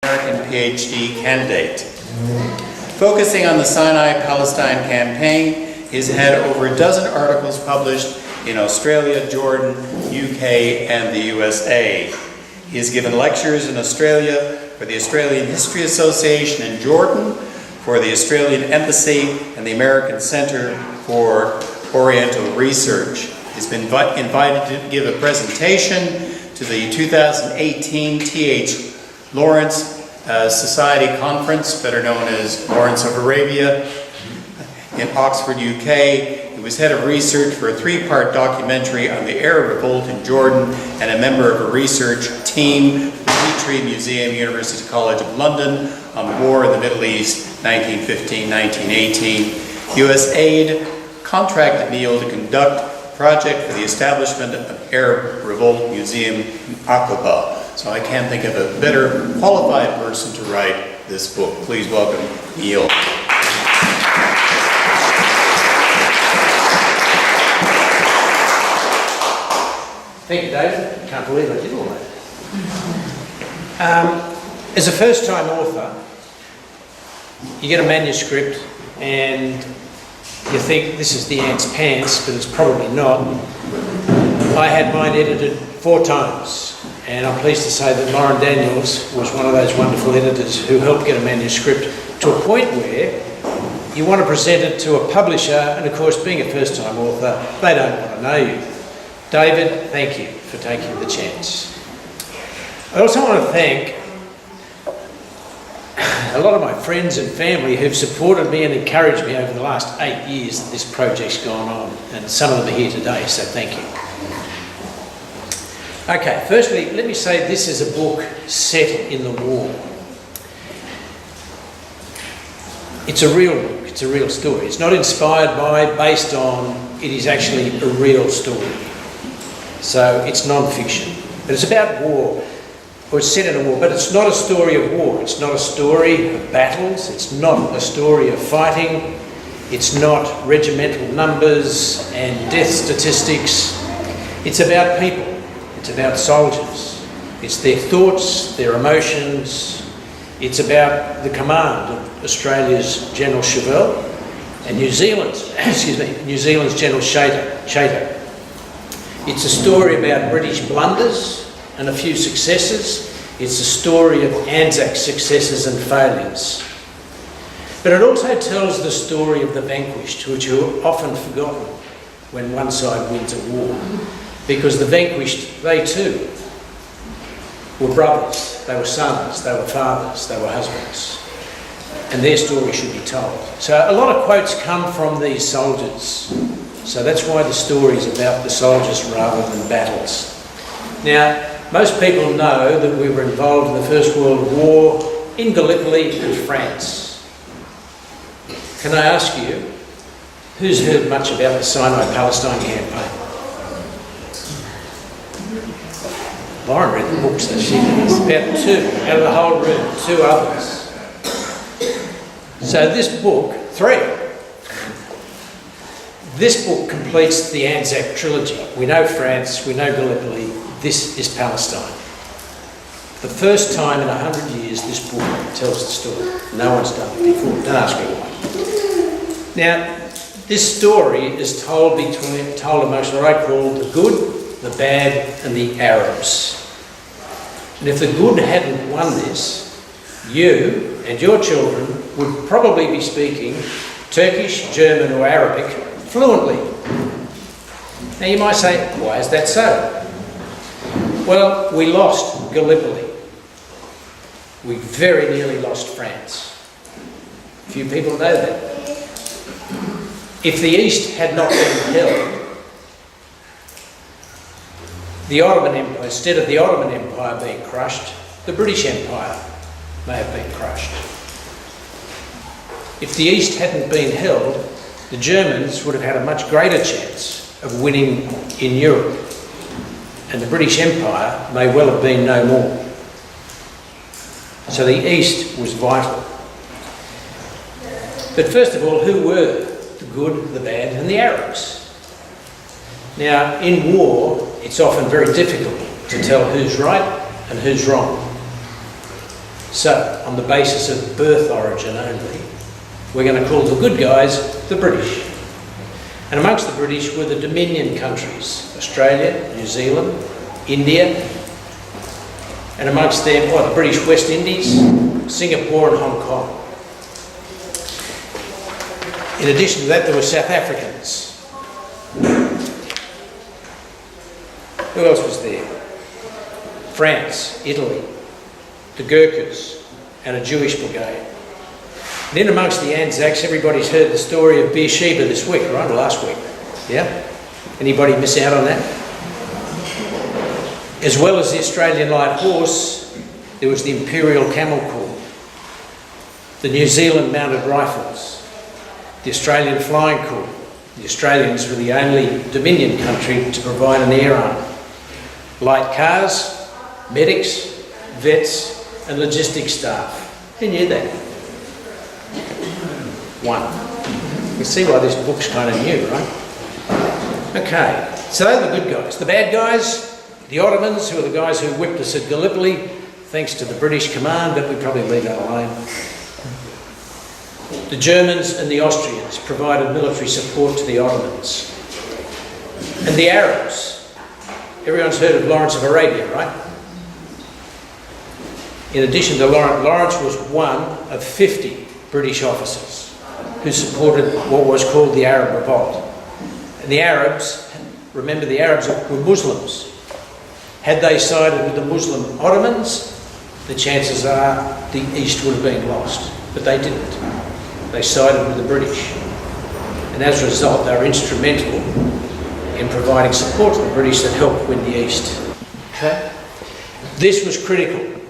American PhD candidate. Focusing on the Sinai Palestine campaign, he's had over a dozen articles published in Australia, Jordan, UK, and the USA. He has given lectures in Australia for the Australian History Association in Jordan, for the Australian Embassy, and the American Centre for Oriental Research. He's been invited to give a presentation to the 2018 T.H. Lawrence Society Conference, better known as Lawrence of Arabia, in Oxford, UK. He was head of research for a three-part documentary on the Arab Revolt in Jordan and a member of a research team at the Petrie Museum, University College of London, on the war in the Middle East, 1915-1918. USAID contracted Neil to conduct a project for the establishment of an Arab Revolt Museum in Aqaba. So I can't think of a better qualified person to write this book. Please welcome Neil. Thank you, David. I can't believe I did all that. As a first-time author, you get a manuscript and you think this is the ant's pants, but it's probably not. I had mine edited 4 times, and I'm pleased to say that Lauren Daniels was one of those wonderful editors who helped get a manuscript to a point where you want to present it to a publisher, and of course, being a first-time author, they don't want to know you. David, thank you for taking the chance. I also want to thank a lot of my friends and family who've supported me and encouraged me over the last 8 years that this project's gone on, and some of them are here today, so thank you. Okay, firstly, let me say this is a book set in the war. It's a real book, it's a real story. It's not inspired by, based on, it is actually a real story. So it's non-fiction, but it's about war, or it's set in a war, but it's not a story of war. It's not a story of battles. It's not a story of fighting. It's not regimental numbers and death statistics. It's about people. It's about soldiers. It's their thoughts, their emotions. It's about the command of Australia's General Chauvel and New Zealand's General Chater. It's a story about British blunders and a few successes. It's a story of Anzacs successes and failures. But it also tells the story of the vanquished, which are often forgotten when one side wins a war. Because the vanquished, they too, were brothers, they were sons, they were fathers, they were husbands. And their story should be told. So a lot of quotes come from these soldiers. So that's why the story is about the soldiers rather than battles. Now, most people know that we were involved in the First World War in Gallipoli and France. Can I ask you, who's heard much about the Sinai Palestine campaign? Lauren read the books, so she knows. About 2 out of the whole room, 2 others. So this book, 3. This book completes the Anzac trilogy. We know France, we know Gallipoli, this is Palestine. The first time in 100 years this book tells the story. No one's done it before, don't ask me why. Now, this story is told amongst what I call the good, the bad, and the Arabs. And if the good hadn't won this, you and your children would probably be speaking Turkish, German, or Arabic fluently. Now you might say, why is that so? Well, we lost Gallipoli. We very nearly lost France. Few people know that. If the East had not been held, the Ottoman Empire, instead of the Ottoman Empire being crushed, the British Empire may have been crushed. If the East hadn't been held, the Germans would have had a much greater chance of winning in Europe, and the British Empire may well have been no more. So the East was vital. But first of all, who were the good, the bad, and the Arabs? Now, in war, it's often very difficult to tell who's right and who's wrong. So, on the basis of birth origin only, we're going to call the good guys the British. And amongst the British were the Dominion countries, Australia, New Zealand, India, and amongst them, the British West Indies, Singapore and Hong Kong. In addition to that, there were South Africans. Who else was there? France, Italy, the Gurkhas, and a Jewish brigade. And in amongst the Anzacs, everybody's heard the story of Beersheba this week, right? Or last week. Yeah? Anybody miss out on that? As well as the Australian Light Horse, there was the Imperial Camel Corps, the New Zealand Mounted Rifles, the Australian Flying Corps. The Australians were the only Dominion country to provide an air arm. Light cars, medics, vets, and logistics staff. Who knew that? One. You see why this book's kind of new, right? Okay, so they're the good guys. The bad guys, the Ottomans, who are the guys who whipped us at Gallipoli, thanks to the British command, but we probably leave that alone. The Germans and the Austrians provided military support to the Ottomans. And the Arabs. Everyone's heard of Lawrence of Arabia, right? In addition to Lawrence was one of 50 British officers who supported what was called the Arab Revolt. And the Arabs, remember the Arabs were Muslims. Had they sided with the Muslim Ottomans, the chances are the East would have been lost. But they didn't. They sided with the British. And as a result, they were instrumental in providing support to the British that helped win the East. Okay? This was critical.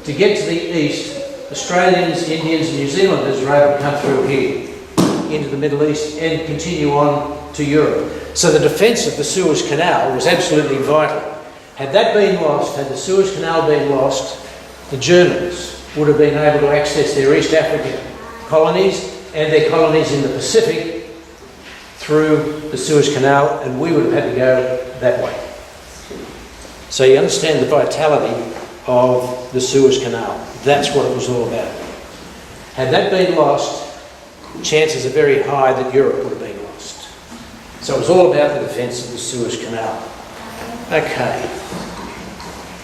To get to the East, Australians, Indians and New Zealanders were able to come through here into the Middle East and continue on to Europe. So the defence of the Suez Canal was absolutely vital. Had that been lost, had the Suez Canal been lost, the Germans would have been able to access their East African colonies and their colonies in the Pacific through the Suez Canal, and we would have had to go that way. So you understand the vitality of the Suez Canal. That's what it was all about. Had that been lost, chances are very high that Europe would have been lost. So it was all about the defence of the Suez Canal. Okay.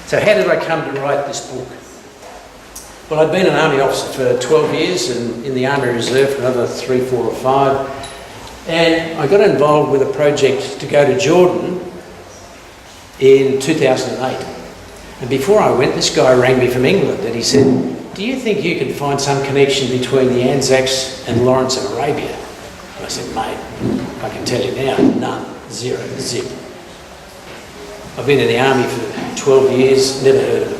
So how did I come to write this book? Well, I'd been an army officer for 12 years and in the Army Reserve for another 3, 4 or 5. And I got involved with a project to go to Jordan in 2008. And before I went, this guy rang me from England and he said, "Do you think you can find some connection between the Anzacs and Lawrence of Arabia?" And I said, "Mate, I can tell you now, none, zero, zip. I've been in the army for 12 years, never heard of it."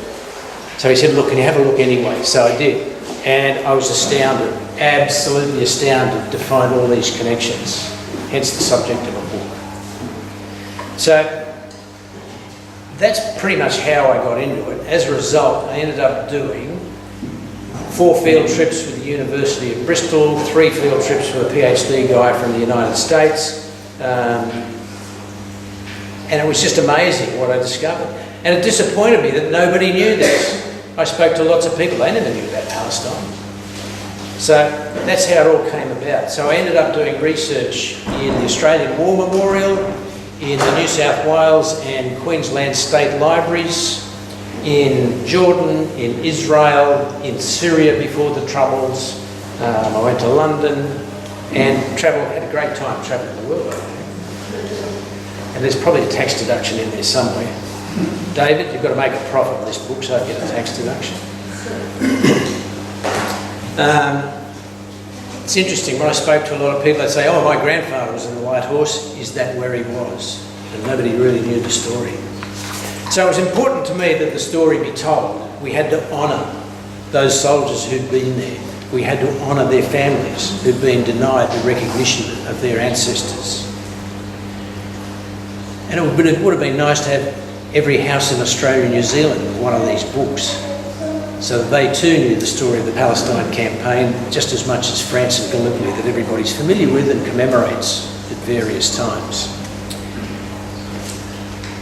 So he said, "Look, can you have a look anyway?" So I did. And I was astounded, absolutely astounded to find all these connections, hence the subject of a book. So that's pretty much how I got into it. As a result, I ended up doing 4 field trips with the University of Bristol, 3 field trips with a PhD guy from the United States. And it was just amazing what I discovered. And it disappointed me that nobody knew this. I spoke to lots of people, they never knew about Palestine. So that's how it all came about. So I ended up doing research in the Australian War Memorial, in the New South Wales and Queensland State Libraries, in Jordan, in Israel, in Syria before the Troubles. I went to London and had a great time travelling the world. And there's probably a tax deduction in there somewhere. David, you've got to make a profit on this book, so I get a tax deduction. It's interesting, when I spoke to a lot of people, they'd say, "Oh, my grandfather was in the White Horse." Is that where he was? And nobody really knew the story. So it was important to me that the story be told. We had to honour those soldiers who'd been there. We had to honour their families who'd been denied the recognition of their ancestors. And it would have been nice to have every house in Australia and New Zealand with one of these books, so that they too knew the story of the Palestine campaign just as much as France and Gallipoli, that everybody's familiar with and commemorates at various times.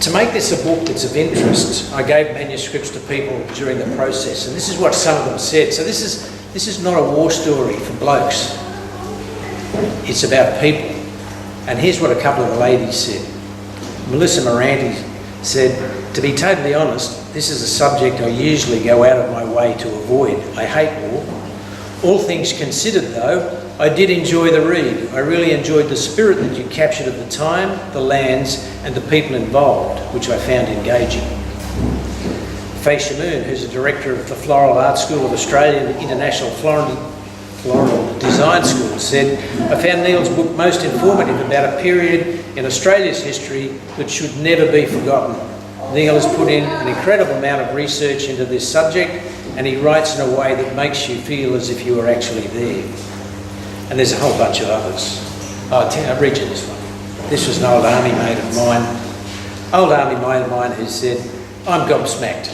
To make this a book that's of interest, I gave manuscripts to people during the process, and this is what some of them said. So this is not a war story for blokes. It's about people. And here's what a couple of the ladies said. Melissa Moranti said, "To be totally honest, this is a subject I usually go out of my way to avoid. I hate war. All things considered, though, I did enjoy the read. I really enjoyed the spirit that you captured of the time, the lands, and the people involved, which I found engaging." Faye Shamoon, who's the director of the Floral Art School of Australia and the International Floral Design School, said, "I found Neil's book most informative about a period in Australia's history that should never be forgotten. Neil has put in an incredible amount of research into this subject, and he writes in a way that makes you feel as if you were actually there." And there's a whole bunch of others. I'll read you this one. This was an old army mate of mine who said, "I'm gobsmacked.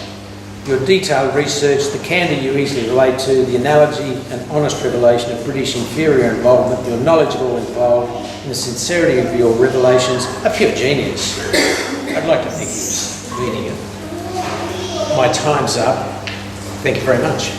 Your detailed research, the candour you easily relate to, the analogy and honest revelation of British inferior involvement, your knowledge of all involved, and the sincerity of your revelations are pure genius." I'd like to think he was reading it. My time's up. Thank you very much.